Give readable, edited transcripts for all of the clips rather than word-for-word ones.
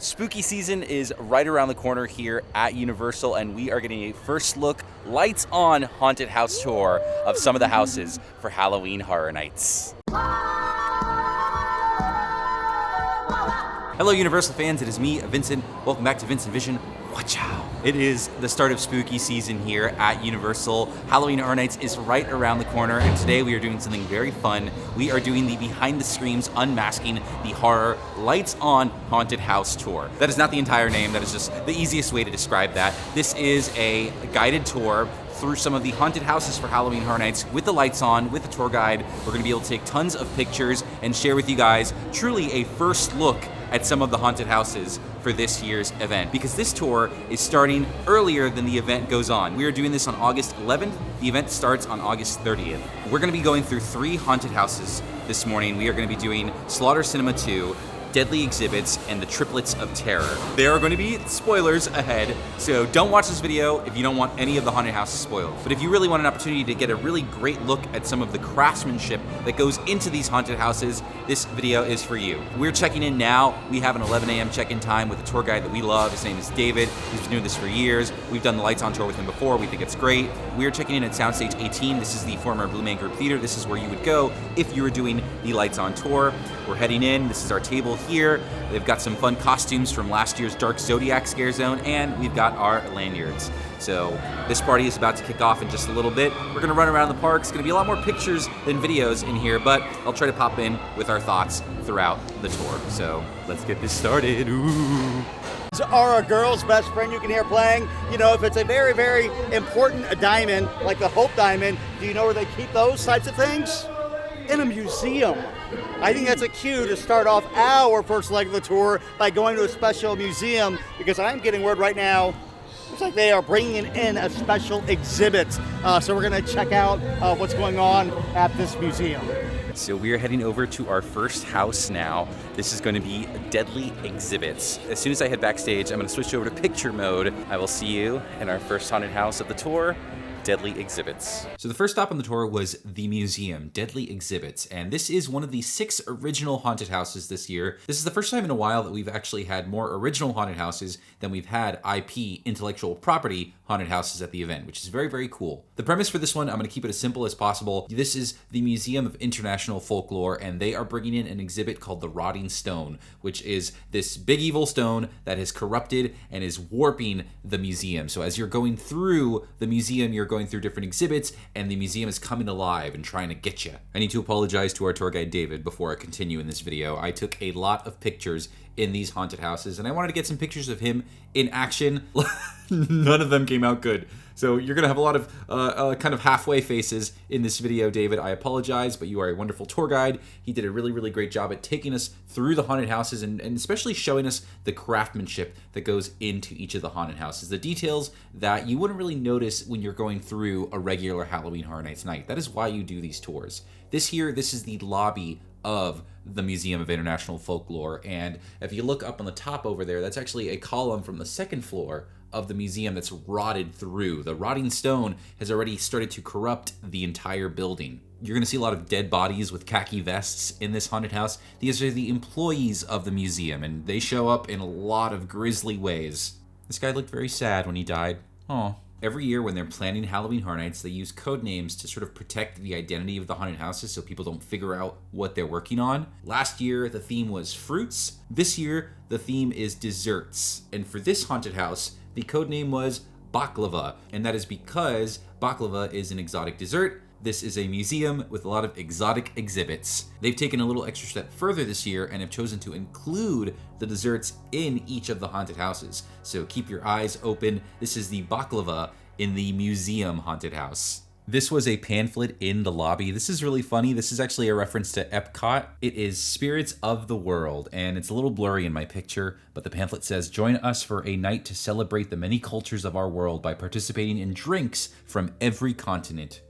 Spooky season is right around the corner here at Universal, and we are getting a first look, lights on haunted house tour of some of the houses for Halloween Horror Nights. Hello Universal fans, it is me, Vincent. Welcome back to VincentVision. Watch out. It is the start of spooky season here at Universal. Halloween Horror Nights is right around the corner, and today we are doing something very fun. We are doing the behind the screens Unmasking the Horror Lights on Haunted House Tour. That is not the entire name, that is just the easiest way to describe that. This is a guided tour through some of the haunted houses for Halloween Horror Nights with the lights on, with the tour guide. We're gonna be able to take tons of pictures and share with you guys truly a first look at some of the haunted houses for this year's event, because this tour is starting earlier than the event goes on. We are doing this on August 11th. The event starts on August 30th. We're gonna be going through 3 haunted houses this morning. We are gonna be doing Slaughter Sinema 2, Deadly Exhibits, and the Triplets of Terror. There are going to be spoilers ahead, so don't watch this video if you don't want any of the haunted houses spoiled. But if you really want an opportunity to get a really great look at some of the craftsmanship that goes into these haunted houses, this video is for you. We're checking in now. We have an 11 a.m. check-in time with a tour guide that we love. His name is David. He's been doing this for years. We've done the lights on tour with him before. We think it's great. We are checking in at Soundstage 18. This is the former Blue Man Group Theater. This is where you would go if you were doing the lights on tour. We're heading in. This is our table here. They've got some fun costumes from last year's Dark Zodiac Scare Zone, and we've got our lanyards. So this party is about to kick off in just a little bit. We're gonna run around the park. It's gonna be a lot more pictures than videos in here, but I'll try to pop in with our thoughts throughout the tour. So let's get this started. Ooh. Are a girl's best friend you can hear playing. You know, if it's a very, very important diamond, like the Hope Diamond, do you know where they keep those types of things? In a museum. I think that's a cue to start off our first leg of the tour by going to a special museum, because I'm getting word right now, looks like they are bringing in a special exhibit. So we're gonna check out what's going on at this museum. So we are heading over to our first house now. This is going to be Deadly Exhibits. As soon as I head backstage, I'm going to switch over to picture mode. I will see you in our first haunted house of the tour, Deadly Exhibits. So the first stop on the tour was the museum, Deadly Exhibits, and this is one of the 6 original haunted houses this year. This is the first time in a while that we've actually had more original haunted houses than we've had IP, intellectual property, haunted houses at the event, which is very, very cool. The premise for this one, I'm going to keep it as simple as possible. This is the Museum of International Folklore, and they are bringing in an exhibit called the Rotting Stone, which is this big evil stone that has corrupted and is warping the museum. So as you're going through the museum, you're going through different exhibits, and the museum is coming alive and trying to get you. I need to apologize to our tour guide David before I continue in this video. I took a lot of pictures in these haunted houses, and I wanted to get some pictures of him in action. None of them came out good. So you're gonna have a lot of kind of halfway faces in this video, David. I apologize, but you are a wonderful tour guide. He did a really, really great job at taking us through the haunted houses and especially showing us the craftsmanship that goes into each of the haunted houses. The details that you wouldn't really notice when you're going through a regular Halloween Horror Nights night. That is why you do these tours. This is the lobby of the Museum of International Folklore, and if you look up on the top over there, that's actually a column from the 2nd floor of the museum that's rotted through. The rotting stone has already started to corrupt the entire building. You're gonna see a lot of dead bodies with khaki vests in this haunted house. These are the employees of the museum, and they show up in a lot of grisly ways. This guy looked very sad when he died. Oh. Every year when they're planning Halloween Horror Nights, they use code names to sort of protect the identity of the haunted houses so people don't figure out what they're working on. Last year, the theme was fruits. This year, the theme is desserts. And for this haunted house, the code name was baklava. And that is because baklava is an exotic dessert. This is a museum with a lot of exotic exhibits. They've taken a little extra step further this year and have chosen to include the desserts in each of the haunted houses. So keep your eyes open. This is the baklava in the museum haunted house. This was a pamphlet in the lobby. This is really funny. This is actually a reference to Epcot. It is Spirits of the World, and it's a little blurry in my picture, but the pamphlet says, "Join us for a night to celebrate the many cultures of our world by participating in drinks from every continent."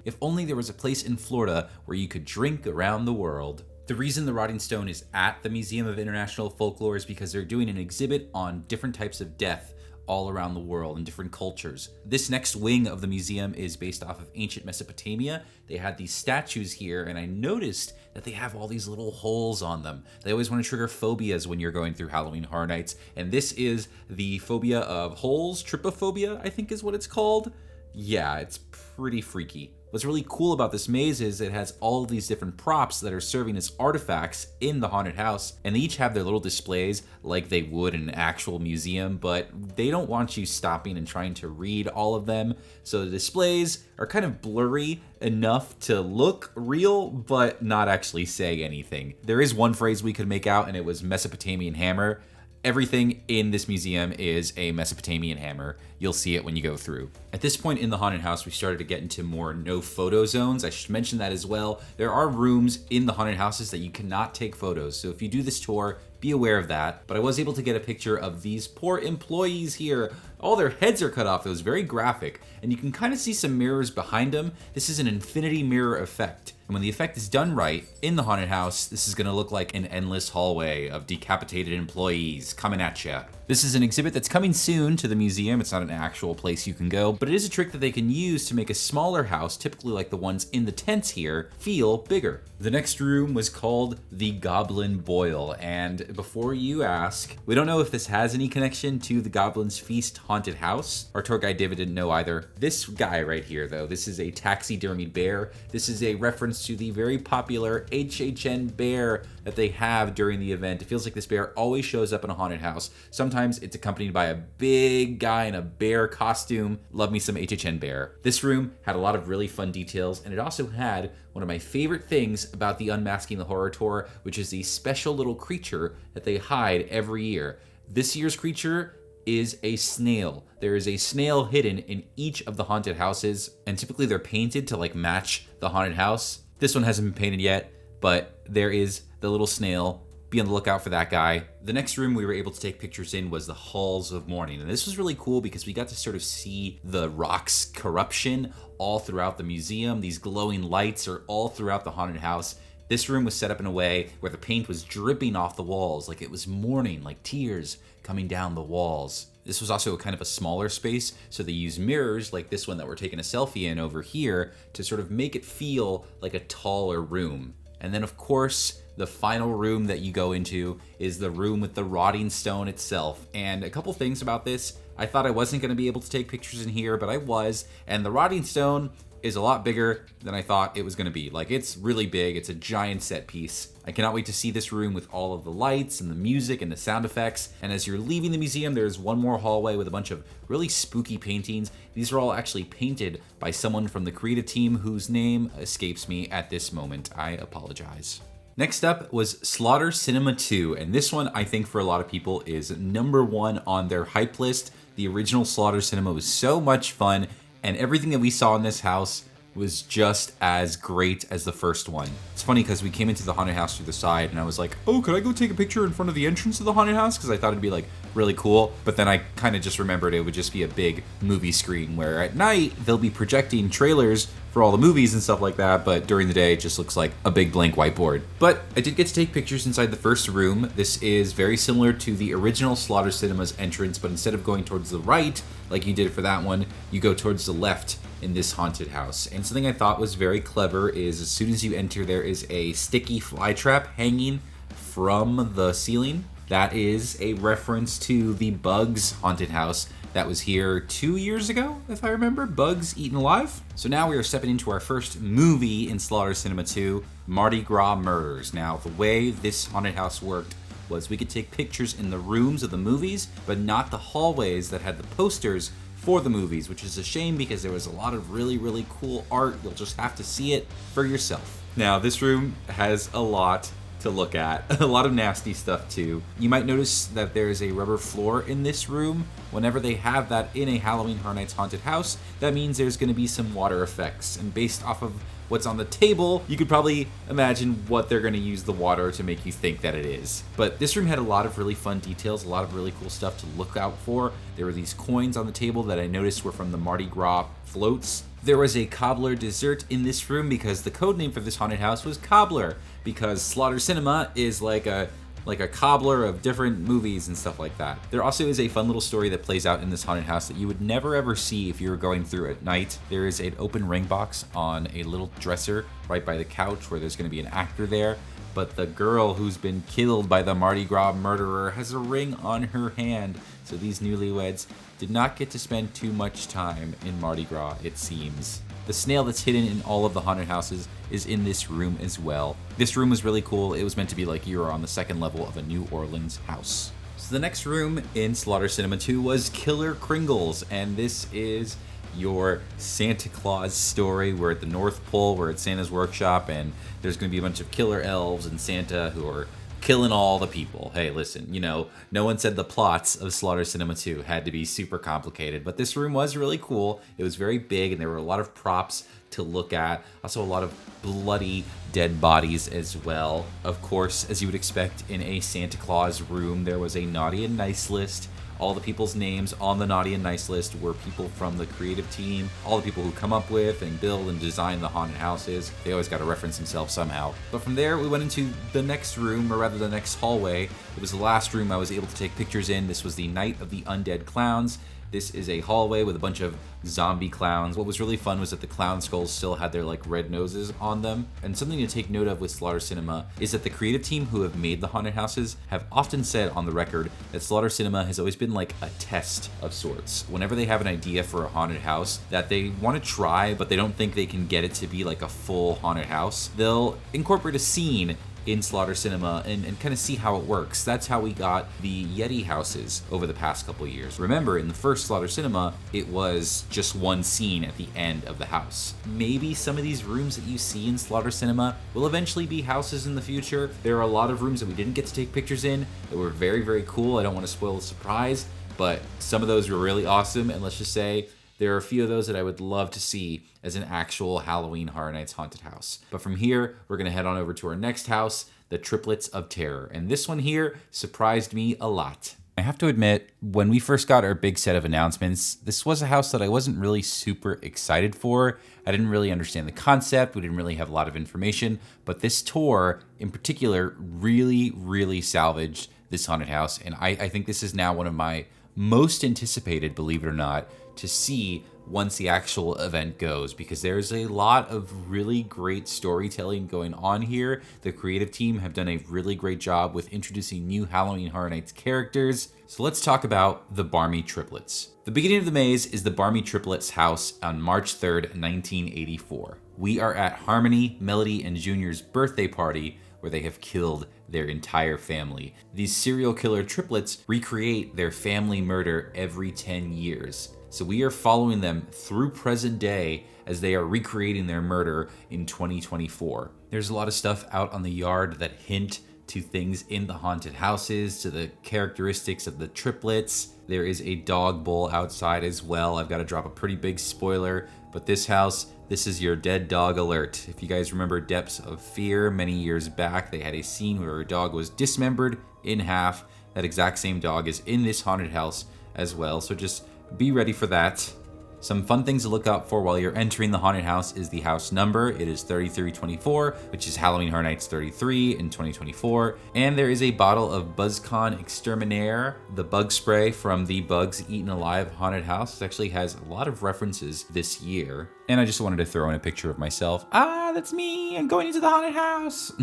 If only there was a place in Florida where you could drink around the world. The reason the Rotting Stone is at the Museum of International Folklore is because they're doing an exhibit on different types of death all around the world in different cultures. This next wing of the museum is based off of ancient Mesopotamia. They had these statues here, and I noticed that they have all these little holes on them. They always want to trigger phobias when you're going through Halloween Horror Nights, and this is the phobia of holes, trypophobia, I think is what it's called. Yeah, it's pretty freaky. What's really cool about this maze is it has all of these different props that are serving as artifacts in the haunted house, and they each have their little displays like they would in an actual museum, but they don't want you stopping and trying to read all of them. So the displays are kind of blurry enough to look real, but not actually say anything. There is one phrase we could make out, and it was Mesopotamian hammer. Everything in this museum is a Mesopotamian hammer. You'll see it when you go through. At this point in the haunted house, we started to get into more no photo zones. I should mention that as well. There are rooms in the haunted houses that you cannot take photos. So if you do this tour, be aware of that. But I was able to get a picture of these poor employees here. All their heads are cut off. It was very graphic. And you can kind of see some mirrors behind them. This is an infinity mirror effect. And when the effect is done right in the haunted house, this is gonna look like an endless hallway of decapitated employees coming at ya. This is an exhibit that's coming soon to the museum. It's not an actual place you can go, but it is a trick that they can use to make a smaller house, typically like the ones in the tents here, feel bigger. The next room was called the Goblin Boil, and before you ask, we don't know if this has any connection to the Goblin's Feast haunted house. Our tour guide David didn't know either. This guy right here though, this is a taxidermied bear. This is a reference to the very popular HHN bear that they have during the event. It feels like this bear always shows up in a haunted house. Sometimes it's accompanied by a big guy in a bear costume. Love me some HHN bear. This room had a lot of really fun details, and it also had one of my favorite things about the Unmasking the Horror tour, which is the special little creature that they hide every year. This year's creature is a snail. There is a snail hidden in each of the haunted houses, and typically they're painted to like match the haunted house. This one hasn't been painted yet, but there is the little snail. Be on the lookout for that guy. The next room we were able to take pictures in was the Halls of Mourning. And this was really cool because we got to sort of see the rock's corruption all throughout the museum. These glowing lights are all throughout the haunted house. This room was set up in a way where the paint was dripping off the walls, like it was mourning, like tears coming down the walls. This was also kind of a smaller space, so they used mirrors like this one that we're taking a selfie in over here to sort of make it feel like a taller room. And then of course, the final room that you go into is the room with the rotting stone itself. And a couple things about this, I thought I wasn't gonna be able to take pictures in here, but I was. And the rotting stone is a lot bigger than I thought it was gonna be. Like, it's really big, it's a giant set piece. I cannot wait to see this room with all of the lights and the music and the sound effects. And as you're leaving the museum, there's one more hallway with a bunch of really spooky paintings. These are all actually painted by someone from the creative team whose name escapes me at this moment. I apologize. Next up was Slaughter Sinema 2, and this one I think for a lot of people is #1 on their hype list. The original Slaughter Sinema was so much fun, and everything that we saw in this house was just as great as the first one. It's funny because we came into the haunted house through the side and I was like, oh, could I go take a picture in front of the entrance of the haunted house? Because I thought it'd be like really cool. But then I kind of just remembered it would just be a big movie screen where at night they'll be projecting trailers for all the movies and stuff like that, but during the day it just looks like a big blank whiteboard. But I did get to take pictures inside the first room. This is very similar to the original Slaughter Sinema's entrance, but instead of going towards the right, like you did for that one, you go towards the left in this haunted house. And something I thought was very clever is as soon as you enter, there is a sticky fly trap hanging from the ceiling. That is a reference to the Bugs haunted house that was here 2 years ago, if I remember, Bugs Eaten Alive. So now we are stepping into our first movie in Slaughter Sinema 2, Mardi Gras Murders. Now, the way this haunted house worked was we could take pictures in the rooms of the movies, but not the hallways that had the posters for the movies, which is a shame because there was a lot of really, really cool art. You'll just have to see it for yourself. Now, this room has a lot to look at. A lot of nasty stuff too. You might notice that there is a rubber floor in this room. Whenever they have that in a Halloween Horror Nights haunted house, that means there's going to be some water effects. And based off of what's on the table, you could probably imagine what they're going to use the water to make you think that it is. But this room had a lot of really fun details, a lot of really cool stuff to look out for. There were these coins on the table that I noticed were from the Mardi Gras floats. There was a cobbler dessert in this room because the code name for this haunted house was Cobbler, because Slaughter Sinema is like a like a cobbler of different movies and stuff like that. There also is a fun little story that plays out in this haunted house that you would never ever see if you were going through at night. There is an open ring box on a little dresser right by the couch where there's going to be an actor there. But the girl who's been killed by the Mardi Gras murderer has a ring on her hand. So these newlyweds did not get to spend too much time in Mardi Gras, it seems. The snail that's hidden in all of the haunted houses is in this room as well. This room was really cool. It was meant to be like you were on the second level of a New Orleans house. So the next room in Slaughter Sinema 2 was Killer Kringles, and this is your Santa Claus story. We're at the North Pole, we're at Santa's workshop, and there's going to be a bunch of killer elves and Santa who are killing all the people. Hey, listen, you know, no one said the plots of Slaughter Sinema 2 had to be super complicated, but this room was really cool. It was very big, and there were a lot of props to look at. Also, a lot of bloody dead bodies as well. Of course, as you would expect in a Santa Claus room, there was a naughty and nice list. All the people's names on the naughty and nice list were people from the creative team, all the people who come up with and build and design the haunted houses. They always got to reference themselves somehow. But from there, we went into the next room, or rather the next hallway. It was the last room I was able to take pictures in. This was the Night of the Undead Clowns. This is a hallway with a bunch of zombie clowns. What was really fun was that the clown skulls still had their like red noses on them. And something to take note of with Slaughter Sinema is that the creative team who have made the haunted houses have often said on the record that Slaughter Sinema has always been like a test of sorts. Whenever they have an idea for a haunted house that they want to try, but they don't think they can get it to be like a full haunted house, they'll incorporate a scene in Slaughter Sinema and kind of see how it works. That's how we got the Yeti houses over the past couple years. Remember, in the first Slaughter Sinema, it was just one scene at the end of the house. Maybe some of these rooms that you see in Slaughter Sinema will eventually be houses in the future. There are a lot of rooms that we didn't get to take pictures in that were very, very cool. I don't want to spoil the surprise, but some of those were really awesome, and let's just say there are a few of those that I would love to see as an actual Halloween Horror Nights haunted house. But from here, we're going to head on over to our next house, the Triplets of Terror. And this one here surprised me a lot. I have to admit, when we first got our big set of announcements, this was a house that I wasn't really super excited for. I didn't really understand the concept. We didn't really have a lot of information. But this tour, in particular, really, really salvaged this haunted house. And I think this is now one of my most anticipated, believe it or not, to see once the actual event goes, because there's a lot of really great storytelling going on here. The creative team have done a really great job with introducing new Halloween Horror Nights characters. So let's talk about the Barmy Triplets. The beginning of the maze is the Barmy Triplets house on March 3rd, 1984. We are at Harmony, Melody, and Junior's birthday party where they have killed their entire family. These serial killer triplets recreate their family murder every 10 years. So we are following them through present day as they are recreating their murder in 2024. There's a lot of stuff out on the yard that hint to things in the haunted houses, to the characteristics of the triplets. There is a dog bowl outside as well. I've got to drop a pretty big spoiler, but this house, this is your dead dog alert. If you guys remember Depths of Fear, many years back, they had a scene where a dog was dismembered in half. That exact same dog is in this haunted house as well, so just be ready for that. Some fun things to look out for while you're entering the haunted house is the house number. It is 3324, which is Halloween Horror Nights 33 in 2024. And there is a bottle of BuzzCon Exterminaire, the bug spray from the Bugs Eaten Alive haunted house. It actually has a lot of references this year. And I just wanted to throw in a picture of myself. Ah, that's me, I'm going into the haunted house.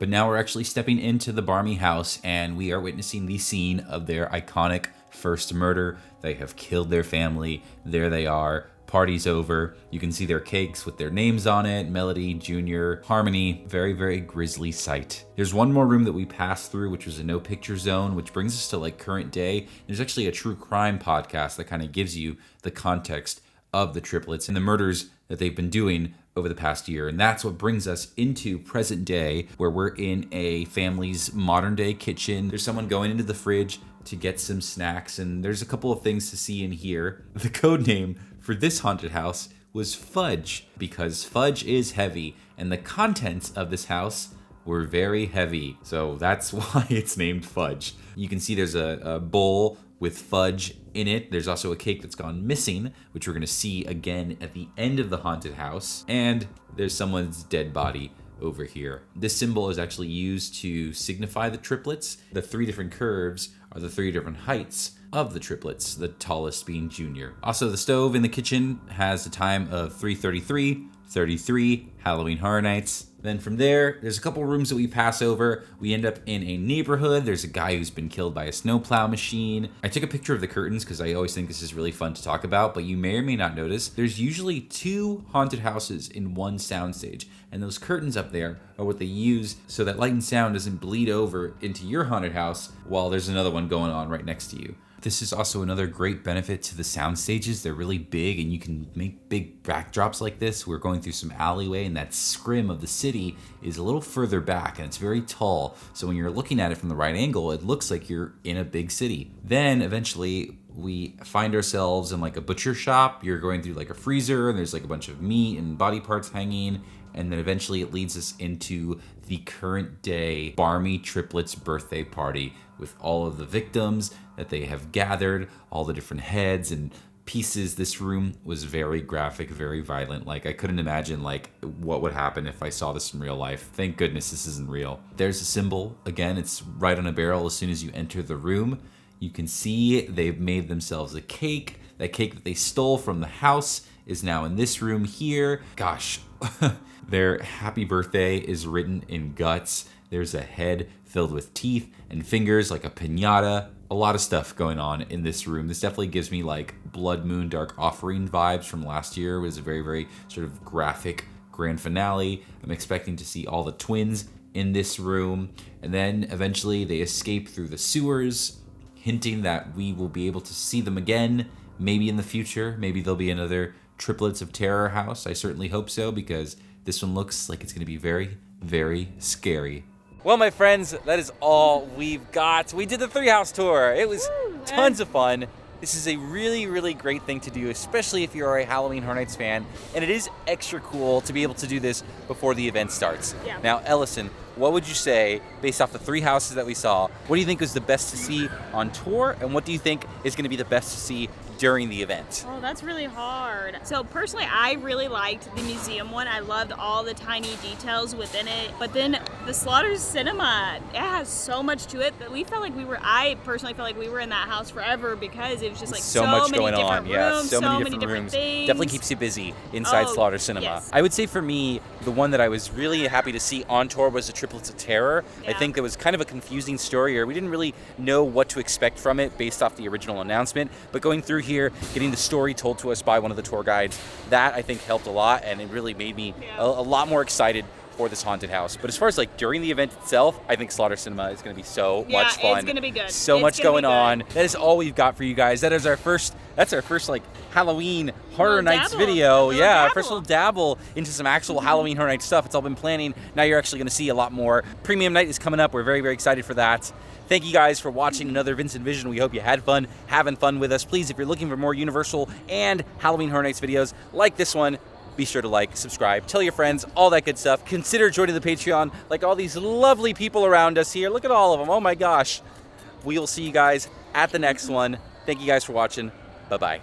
But now we're actually stepping into the Barmy house, and we are witnessing the scene of their iconic first murder. They have killed their family. There they are. Party's over. You can see their cakes with their names on it. Melody, Junior, Harmony. Very, very grisly sight. There's one more room that we passed through, which was a no picture zone, which brings us to like current day. There's actually a true crime podcast that kind of gives you the context of the triplets and the murders that they've been doing over the past year. And that's what brings us into present day, where we're in a family's modern day kitchen. There's someone going into the fridge to get some snacks, and there's a couple of things to see in here. The code name for this haunted house was Fudge, because fudge is heavy, and the contents of this house were very heavy. So that's why it's named Fudge. You can see there's a bowl with fudge in it. There's also a cake that's gone missing, which we're gonna see again at the end of the haunted house. And there's someone's dead body over here. This symbol is actually used to signify the triplets. The 3 different curves are the 3 different heights of the triplets, the tallest being Junior. Also, the stove in the kitchen has a time of 3:33, 33 Halloween Horror Nights. Then from there's a couple rooms that we pass over. We end up in a neighborhood. There's a guy who's been killed by a snowplow machine. I took a picture of the curtains because I always think this is really fun to talk about, but you may or may not notice there's usually 2 haunted houses in one soundstage, and those curtains up there are what they use so that light and sound doesn't bleed over into your haunted house while there's another one going on right next to you. This is also another great benefit to the sound stages. They're really big and you can make big backdrops like this. We're going through some alleyway and that scrim of the city is a little further back and it's very tall. So when you're looking at it from the right angle, it looks like you're in a big city. Then eventually we find ourselves in like a butcher shop. You're going through like a freezer and there's like a bunch of meat and body parts hanging. And then eventually it leads us into the current day Barmy Triplets birthday party with all of the victims that they have gathered, all the different heads and pieces. This room was very graphic, very violent. Like I couldn't imagine like what would happen if I saw this in real life. Thank goodness this isn't real. There's a symbol. Again, it's right on a barrel as soon as you enter the room. You can see they've made themselves a cake. That cake that they stole from the house is now in this room here. Gosh, their happy birthday is written in guts. There's a head filled with teeth and fingers like a piñata. A lot of stuff going on in this room. This definitely gives me like Blood Moon Dark Offering vibes from last year. It was a very, very sort of graphic grand finale. I'm expecting to see all the twins in this room. And then eventually they escape through the sewers, hinting that we will be able to see them again, maybe in the future. Maybe there'll be another Triplets of Terror house. I certainly hope so because this one looks like it's going to be very, very scary. Well, my friends, that is all we've got. We did the 3-house tour. It was tons of fun. This is a really, really great thing to do, especially if you're a Halloween Horror Nights fan. And it is extra cool to be able to do this before the event starts. Yeah. Now, Ellison, what would you say, based off the 3 houses that we saw, what do you think was the best to see on tour? And what do you think is going to be the best to see during the event? Oh, that's really hard. So personally, I really liked the museum one. I loved all the tiny details within it. But then the Slaughter's Sinema, it has so much to it that I personally felt like we were in that house forever because it was just like so much many going different on. rooms, Yeah, so many different rooms. things. Definitely keeps you busy inside Slaughter Cinema. Yes. I would say for me, the one that I was really happy to see on tour was the Triplets of Terror. I Yeah. think there was kind of a confusing story here. We didn't really know what to expect from it based off the original announcement, but going through here, getting the story told to us by one of the tour guides, that I think helped a lot, and it really made me a lot more excited for this haunted house. But as far as like during the event itself, I think Slaughter Cinema is going to be so much fun. Yeah, it's going to be good. So much going on. That is all we've got for you guys. That's our first like Halloween Horror Nights video. Yeah, our first little dabble into some actual Halloween Horror Nights stuff. It's all been planning. Now you're actually going to see a lot more. Premium night is coming up. We're very, very excited for that. Thank you guys for watching another Vincent Vision. We hope you had fun having fun with us. Please, if you're looking for more Universal and Halloween Horror Nights videos like this one, be sure to like, subscribe, tell your friends, all that good stuff. Consider joining the Patreon like all these lovely people around us here. Look at all of them. Oh my gosh. We will see you guys at the next one. Thank you guys for watching. Bye-bye.